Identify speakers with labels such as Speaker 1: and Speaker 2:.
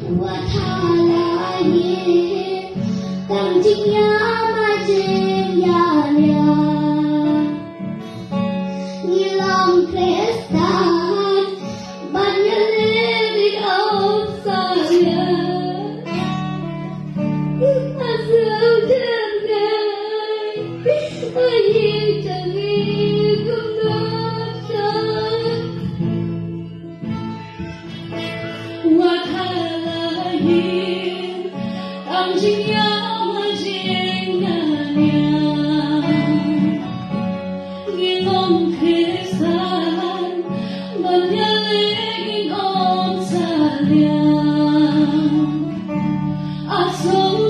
Speaker 1: Wa thala ye tam chinh ya ma chinh ya lia ni long Kristan ban ya le đi đâu xa ya azul trên ngày ai chẳng nghĩ không nói chân wa thala ye tam chinh ya ma chinh ya lia ni long Kristan ban ya le đi đâu xa ya. I so